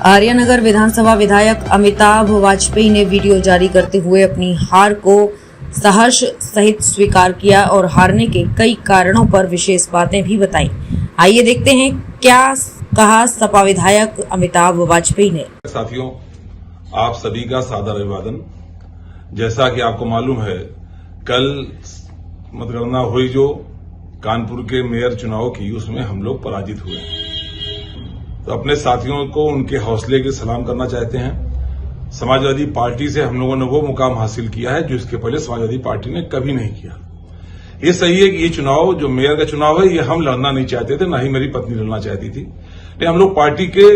आर्यनगर विधानसभा विधायक अमिताभ वाजपेयी ने वीडियो जारी करते हुए अपनी हार को सहर्ष सहित स्वीकार किया और हारने के कई कारणों पर विशेष बातें भी बताई। आइए देखते हैं क्या कहा सपा विधायक अमिताभ वाजपेयी ने। साथियों, आप सभी का सादर अभिवादन। जैसा कि आपको मालूम है, कल मतगणना हुई जो कानपुर के मेयर चुनाव की, उसमें हम लोग पराजित हुए। तो अपने साथियों को उनके हौसले की सलाम करना चाहते हैं। समाजवादी पार्टी से हम लोगों ने वो मुकाम हासिल किया है जो इसके पहले समाजवादी पार्टी ने कभी नहीं किया। ये सही है कि ये चुनाव जो मेयर का चुनाव है, ये हम लड़ना नहीं चाहते थे, ना ही मेरी पत्नी लड़ना चाहती थी। लेकिन हम लोग पार्टी के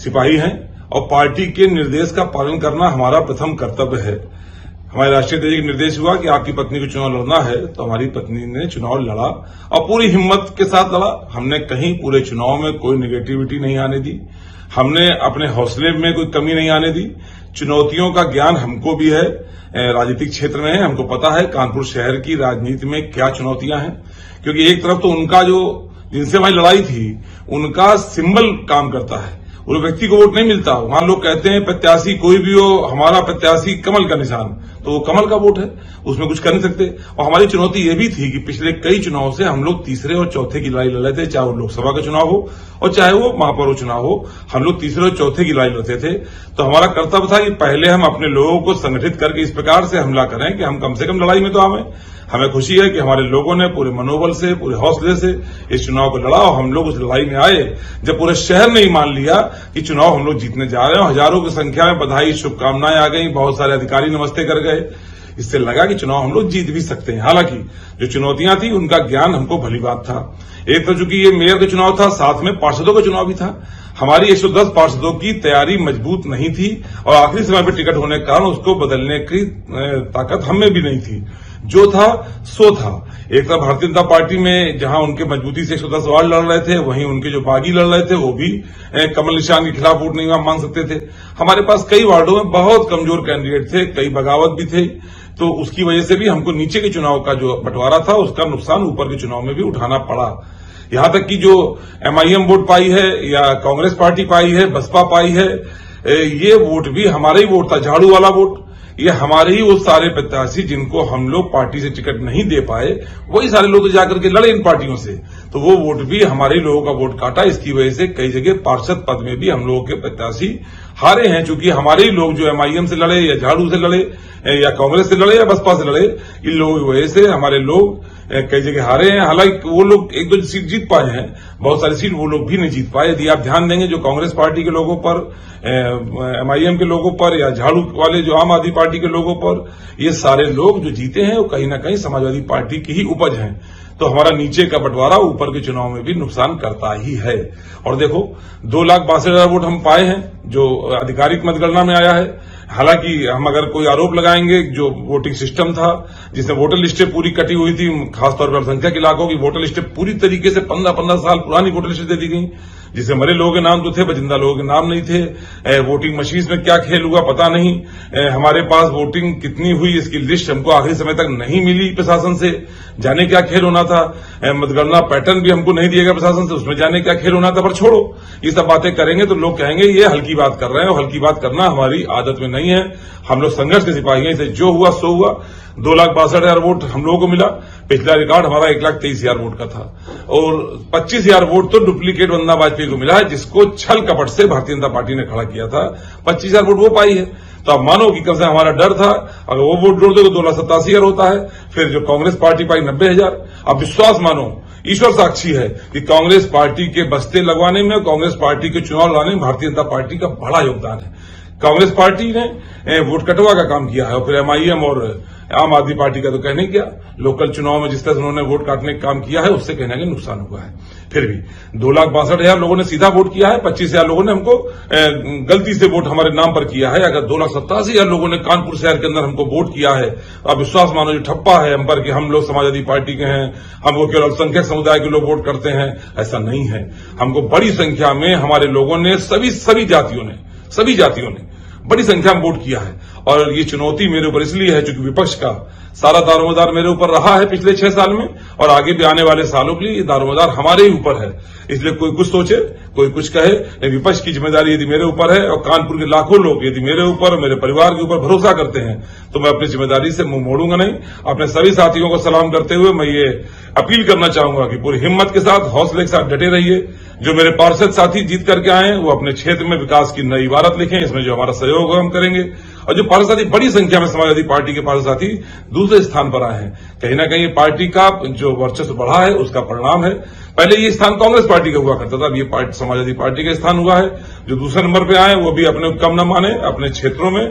सिपाही हैं और पार्टी के निर्देश का पालन करना हमारा प्रथम कर्तव्य है। हमारे राष्ट्रीय अध्यक्ष का निर्देश हुआ कि आपकी पत्नी को चुनाव लड़ना है, तो हमारी पत्नी ने चुनाव लड़ा और पूरी हिम्मत के साथ लड़ा। हमने कहीं पूरे चुनाव में कोई नेगेटिविटी नहीं आने दी, हमने अपने हौसले में कोई कमी नहीं आने दी। चुनौतियों का ज्ञान हमको भी है, राजनीतिक क्षेत्र में है, हमको पता है कानपुर शहर की राजनीति में क्या चुनौतियां हैं। क्योंकि एक तरफ तो उनका जो जिनसे हमारी लड़ाई थी, उनका सिंबल काम करता है, वो व्यक्ति को वोट नहीं मिलता। वहां लोग कहते हैं प्रत्याशी कोई भी हो, हमारा प्रत्याशी कमल का निशान, तो वो कमल का वोट है, उसमें कुछ कर नहीं सकते। और हमारी चुनौती ये भी थी कि पिछले कई चुनाव से हम लोग तीसरे और चौथे की लड़ाई लड़ रहे थे, चाहे वो लोकसभा का चुनाव हो और चाहे वो महापौर चुनाव हो, हम लोग तीसरे और चौथे की लड़ाई लड़ते थे। तो हमारा कर्तव्य था कि पहले हम अपने लोगों को संगठित करके इस प्रकार से हमला करें कि हम कम से कम लड़ाई में तो आवे। हमें खुशी है कि हमारे लोगों ने पूरे मनोबल से, पूरे हौसले से इस चुनाव को लड़ा और हम लोग उस लड़ाई में आए जब पूरे शहर ने ही मान लिया कि चुनाव हम लोग जीतने जा रहे हैं। हजारों की संख्या में बधाई, शुभकामनाएं आ गई, बहुत सारे अधिकारी नमस्ते कर गए। इससे लगा कि चुनाव हम लोग जीत भी सकते हैं। हालांकि जो चुनौतियां थी उनका ज्ञान हमको भली बात था। एक तो चूंकि ये मेयर का चुनाव था, साथ में पार्षदों का चुनाव भी था। हमारी 110 पार्षदों की तैयारी मजबूत नहीं थी और आखिरी समय पर टिकट होने के कारण उसको बदलने की ताकत हमें भी नहीं थी। जो था सो था। एक तरफ भारतीय जनता पार्टी में जहां उनके मजबूती से 110 वार्ड लड़ रहे थे, वहीं उनके जो बागी लड़ रहे थे वो भी कमल निशान के खिलाफ वोट नहीं मांग सकते थे। हमारे पास कई वार्डों में बहुत कमजोर कैंडिडेट थे, कई बगावत भी थे, तो उसकी वजह से भी हमको नीचे के चुनाव का जो बंटवारा था उसका नुकसान ऊपर के चुनाव में भी उठाना पड़ा। यहां तक कि जो MIM वोट पाई है या कांग्रेस पार्टी पाई है, बसपा पाई है, ये वोट भी हमारा ही वोट था, झाड़ू वाला वोट। ये हमारे ही वो सारे प्रत्याशी जिनको हम लोग पार्टी से टिकट नहीं दे पाए, वही सारे लोग तो जाकर के लड़े इन पार्टियों से, तो वो वोट भी हमारे ही लोगों का वोट काटा। इसकी वजह से कई जगह पार्षद पद में भी हम लोगों के प्रत्याशी हारे हैं, चूंकि हमारे ही लोग जो MIM से लड़े या झाड़ू से लड़े या कांग्रेस से लड़े या बसपा से लड़े, इन लोगों की वजह से हमारे लोग कई जगह हारे हैं। हालांकि वो लोग एक दो सीट जीत पाए हैं, बहुत सारी सीट वो लोग भी नहीं जीत पाए। यदि आप ध्यान देंगे जो कांग्रेस पार्टी के लोगों पर, MIM के लोगों पर या झाड़ू वाले जो आम आदमी पार्टी के लोगों पर, ये सारे लोग जो जीते हैं वो कहीं ना कहीं समाजवादी पार्टी की ही उपज हैं। तो हमारा नीचे का बंटवारा ऊपर के चुनाव में भी नुकसान करता ही है। और देखो 2,62,000 वोट हम पाए हैं जो आधिकारिक मतगणना में आया है। हालांकि हम अगर कोई आरोप लगाएंगे, जो वोटिंग सिस्टम था जिसमें वोटर लिस्टें पूरी कटी हुई थी, खासतौर पर अल्पसंख्यक इलाकों की वोटर लिस्टें पूरी तरीके से 15-15 साल पुरानी वोटर लिस्टें दे दी गई, जिसमें मरे लोगों के नाम तो थे, जिंदा लोगों के नाम नहीं थे। वोटिंग मशीन में क्या खेल हुआ पता नहीं। हमारे पास वोटिंग कितनी हुई इसकी लिस्ट हमको आखिरी समय तक नहीं मिली प्रशासन से, जाने क्या खेल होना था। मतगणना पैटर्न भी हमको नहीं दिया गया प्रशासन से, उसमें जाने क्या खेल होना था। पर छोड़ो, ये सब बातें करेंगे तो लोग कहेंगे ये हल्की बात कर रहे हैं, और हल्की बात करना हमारी आदत में नहीं है। हम लोग संघर्ष के सिपाही हैं, इसे जो हुआ सो हुआ। 2,62,000 वोट हम लोगों को मिला। पिछला रिकॉर्ड हमारा 1,23,000 वोट का था और 25,000 वोट तो डुप्लीकेट वंदना वाजपेयी को मिला है, जिसको छल कपट से भारतीय जनता पार्टी ने खड़ा किया था। 25,000 वोट वो पाई है। तो आप मानो कि कम से हमारा डर था, अगर वो वोट जोड़ दो तो 2,87,000 होता है। फिर जो कांग्रेस पार्टी पाई 90,000। अब विश्वास मानो, ईश्वर साक्षी है कि कांग्रेस पार्टी के बस्ते लगवाने में, कांग्रेस पार्टी के चुनाव लाने में भारतीय जनता पार्टी का बड़ा योगदान है। कांग्रेस पार्टी ने वोट कटवा का काम किया है और फिर MIM और आम आदमी पार्टी का तो कहने क्या, लोकल चुनाव में जिस तरह से उन्होंने वोट काटने का काम किया है उससे कहने का नुकसान हुआ है। फिर भी 2,62,000 लोगों ने सीधा वोट किया है, 25,000 लोगों ने हमको गलती से वोट हमारे नाम पर किया है। अगर 2,87,000 लोगों ने कानपुर शहर के अंदर हमको वोट किया है, अब विश्वास मानो जो ठप्पा है हम पर कि हम लोग समाजवादी पार्टी के हैं, हमको केवल अल्पसंख्यक समुदाय के लोग वोट करते हैं, ऐसा नहीं है। हमको बड़ी संख्या में हमारे लोगों ने, सभी जातियों ने बड़ी संख्या में वोट किया है। और ये चुनौती मेरे ऊपर इसलिए है क्योंकि विपक्ष का सारा दारोमदार मेरे ऊपर रहा है पिछले 6 साल में, और आगे भी आने वाले सालों के लिए ये दारोमदार हमारे ही ऊपर है। इसलिए कोई कुछ सोचे, कोई कुछ कहे, लेकिन विपक्ष की जिम्मेदारी यदि मेरे ऊपर है और कानपुर के लाखों लोग यदि मेरे ऊपर और मेरे परिवार के ऊपर भरोसा करते हैं तो मैं अपनी जिम्मेदारी से मुंह मोड़ूंगा नहीं। अपने सभी साथियों को सलाम करते हुए मैं ये अपील करना चाहूंगा कि पूरी हिम्मत के साथ, हौसले के साथ डटे रहिए। जो मेरे पार्षद साथी जीत करके आए हैं वो अपने क्षेत्र में विकास की नई इबारत लिखें, इसमें जो हमारा सहयोग होगा हम करेंगे। और जो पार्षद साथी बड़ी संख्या में समाजवादी पार्टी के पार्षद साथी दूसरे स्थान पर आए हैं, कहीं ना कहीं पार्टी का जो वर्चस्व बढ़ा है उसका परिणाम है। पहले ये स्थान कांग्रेस पार्टी का हुआ करता था, अब ये समाजवादी पार्टी का स्थान हुआ है। जो दूसरे नंबर पे आए वो भी अपने कम न माने, अपने क्षेत्रों में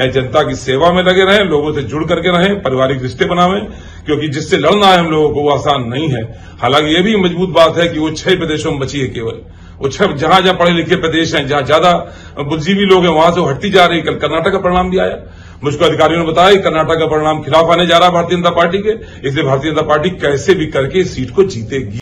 जनता की सेवा में लगे रहें, लोगों से जुड़ करके रहें, पारिवारिक रिश्ते बनावें, क्योंकि जिससे लड़ना है हम लोगों को वो आसान नहीं है। हालांकि ये भी मजबूत बात है कि वो 6 प्रदेशों में बची है केवल, वो 6 जहां जहां पढ़े लिखे प्रदेश हैं, जहां ज्यादा बुद्धिजीवी लोग हैं वहां से हटती जा रही। कल कर्नाटक का परिणाम भी आया, मुझको अधिकारियों ने बताया कर्नाटक का परिणाम खिलाफ आने जा रहा है भारतीय जनता पार्टी के, इसलिए भारतीय जनता पार्टी कैसे भी करके इस सीट को जीतेगी।